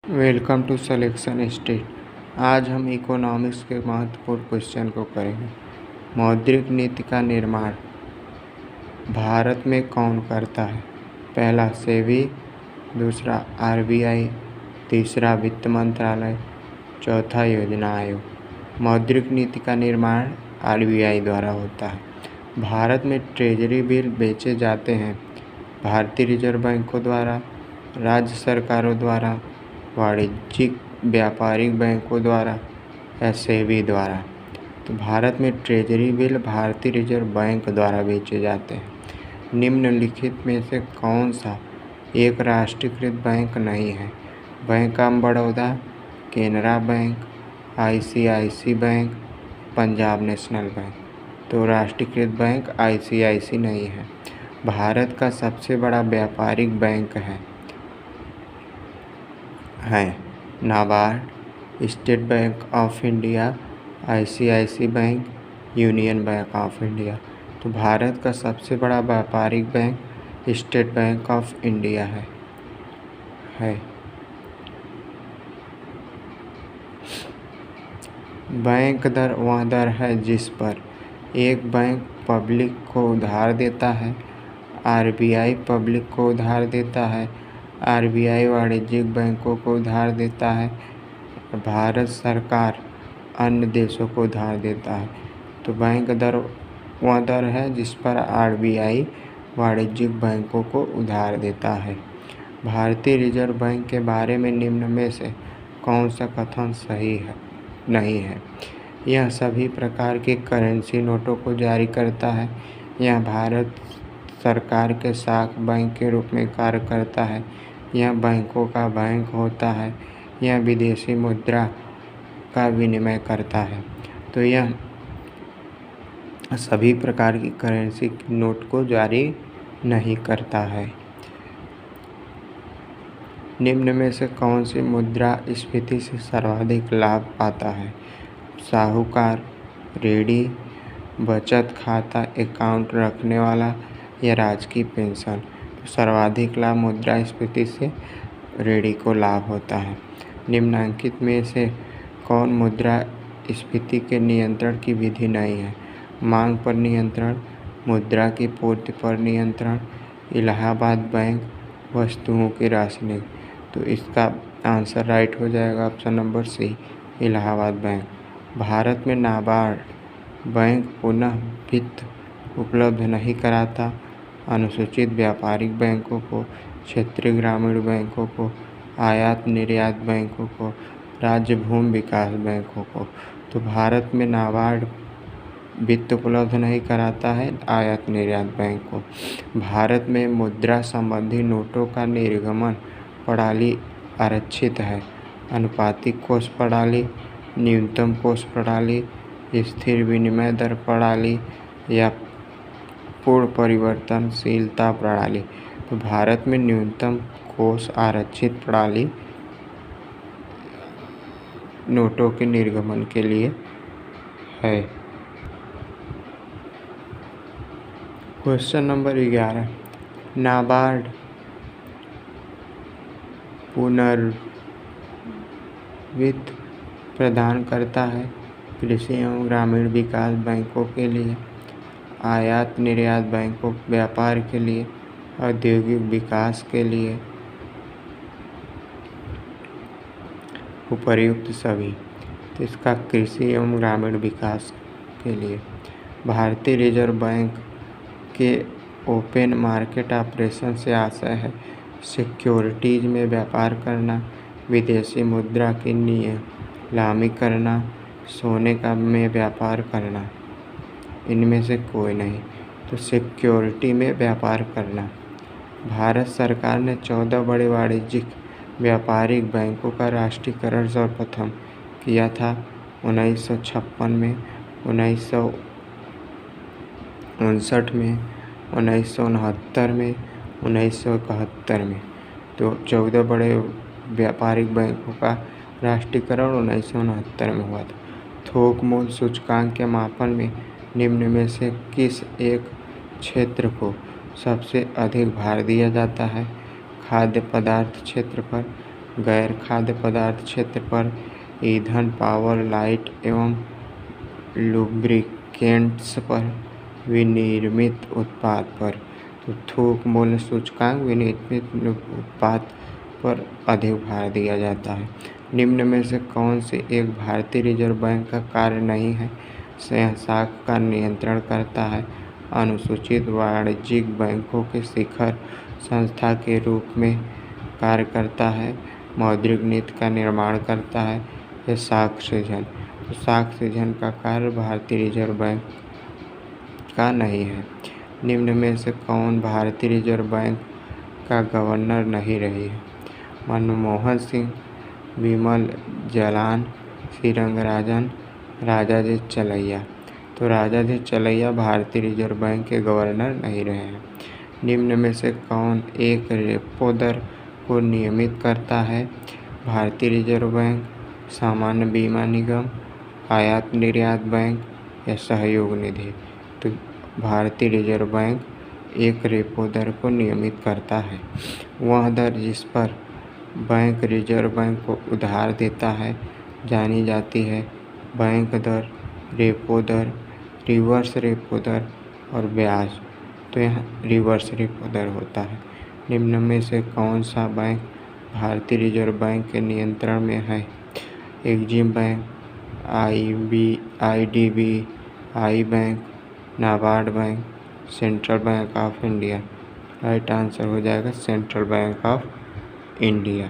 Welcome to selection state. आज हम economics के महत्वपूर्ण क्वेश्चन को करेंगे। मौद्रिक नीति का निर्माण भारत में कौन करता है? पहला सेबी, दूसरा आरबीआई, तीसरा वित्त मंत्रालय, चौथा योजना आयोग। मौद्रिक नीति का निर्माण आरबीआई द्वारा होता है। भारत में ट्रेजरी बिल बेचे जाते हैं भारतीय रिजर्व बैंकों द्वारा, राज्य सरकारों द्वारा, वाणिज्यिक व्यापारिक बैंकों द्वारा या सेबी द्वारा। तो भारत में ट्रेजरी बिल भारतीय रिजर्व बैंक द्वारा बेचे जाते हैं। निम्नलिखित में से कौन सा एक राष्ट्रीयकृत बैंक नहीं है? Bank of Baroda, Canara Bank, ICICI Bank, Punjab National Bank. तो राष्ट्रीयकृत बैंक आईसीआईसी नहीं है। भारत का सबसे बड़ा व्यापारिक बैंक है NABARD, State Bank of India, ICICI Bank, Union Bank of India. तो भारत का सबसे बड़ा व्यापारिक bank State Bank of India है। बैंक दर वह दर है जिस पर एक बैंक पब्लिक को उधार देता है, आरबीआई पब्लिक को उधार देता है, आरबीआई वाणिज्यिक बैंकों को उधार देता है, भारत सरकार अन्य देशों को उधार देता है। तो बैंक दर वह दर है जिस पर आरबीआई वाणिज्यिक बैंकों को उधार देता है। भारतीय रिजर्व बैंक के बारे में निम्न में से कौन सा कथन सही नहीं है? यह सभी प्रकार के करेंसी नोटों को जारी करता है। यह भारत सरकार के शाख बैंक के रूप में कार्य करता है। यह बैंकों का बैंक होता है। यह विदेशी मुद्रा का विनिमय करता है। तो यह सभी प्रकार की करेंसी नोट को जारी नहीं करता है। निम्न में से कौन सी मुद्रास्फीति से सर्वाधिक लाभ पाता है? साहूकार, रेडी, बचत खाता अकाउंट रखने वाला या राजकीय पेंशन। तो सर्वाधिक लाभ मुद्रास्फीति से रेडी को लाभ होता है। निम्नलिखित में से कौन मुद्रास्फीति के नियंत्रण की विधि नहीं है? मांग पर नियंत्रण, मुद्रा की पूर्ति पर नियंत्रण, इलाहाबाद बैंक, वस्तुओं की राशनिंग। तो इसका आंसर राइट हो जाएगा option number C, Allahabad Bank. भारत में नाबार्ड बैंक पुनः वित्त उपलब्ध नहीं कराता। अनुसूचित व्यापारिक बैंकों को, क्षेत्रीय ग्रामीण बैंकों को, आयात निर्यात बैंकों को, राज्य भूमि विकास बैंकों को। तो भारत में नाबार्ड वित्त उपलब्ध नहीं कराता है आयात निर्यात बैंक को। भारत में मुद्रा संबंधी नोटों का निर्गमन प्रणाली आरक्षित है। अनुपातिक कोष प्रणाली, न्यूनतम कोष प्रणाली, स्थिर विनिमय दर प्रणाली या पूर्ण परिवर्तनशीलता प्रणाली। तो भारत में न्यूनतम कोष आरक्षित प्रणाली नोटों के निर्गमन के लिए है। क्वेश्चन नंबर 11, नाबार्ड पुनर्वित्त प्रदान करता है कृषि एवं ग्रामीण विकास बैंकों के लिए, आयात निर्यात बैंकों व्यापार के लिए, औद्योगिक विकास के लिए, उपर्युक्त सभी। तो इसका कृषि एवं ग्रामीण विकास के लिए। भारतीय रिजर्व बैंक के ओपन मार्केट ऑपरेशन से आशय है सिक्योरिटीज में व्यापार करना, विदेशी मुद्रा की नीलामी करना, सोने का में व्यापार करना। इनमें से कोई नहीं। तो सिक्योरिटी में व्यापार करना। भारत सरकार ने 14 बड़े वाणिज्यिक व्यापारिक बैंकों का राष्ट्रीयकरण सर्वप्रथम किया था 1956 में, 1959 में, 1969 में, 1971 में। तो 14 बड़े व्यापारिक बैंकों का राष्ट्रीयकरण 1969 में हुआ था। थोक मूल्य सूचकांक के मापन में निम्न में से किस एक क्षेत्र को सबसे अधिक भार दिया जाता है? खाद्य पदार्थ क्षेत्र पर, गैर खाद्य पदार्थ क्षेत्र पर ईंधन, पावर, लाइट एवं लुब्रिकेंट्स पर विनिर्मित उत्पाद पर। तो थोक मूल्य सूचकांक विनिर्मित उत्पाद पर अधिक भार दिया जाता है। निम्न में से कौन सी एक भारतीय रिजर्व बैंक का कार्य नहीं है? शाखा का नियंत्रण करता है, अनुसूचित वाणिज्यिक बैंकों के शिखर संस्था के रूप में कार्य करता है, मौद्रिक नीति का निर्माण करता है या साख सृजन। तो साख सृजन का कार्य भारतीय रिजर्व बैंक का नहीं है। निम्न में से कौन भारतीय रिजर्व बैंक का गवर्नर नहीं रही है? मनमोहन सिंह, विमल जालान, श्रीरंगराजन, राजाजी चलैया। तो राजाजी चलैया भारतीय रिजर्व बैंक के गवर्नर नहीं रहे हैं। निम्न में से कौन एक रेपो दर को नियमित करता है? भारतीय रिजर्व बैंक, सामान्य बीमा निगम, आयात निर्यात बैंक या सहयोग निधि। तो भारतीय रिजर्व बैंक एक रेपो दर को नियमित करता है। वह दर जिस पर बैंक रिजर्व बैंक को उधार देता है जानी जाती है बैंक दर, रेपो दर, रिवर्स रेपो दर और ब्याज। तो यहाँ रिवर्स रेपो दर होता है। निम्न में से कौन सा बैंक भारतीय रिजर्व बैंक के नियंत्रण में है? EXIM bank, IDBI bank, NABARD bank, central bank of India. Right answer हो जाएगा सेंट्रल बैंक ऑफ इंडिया।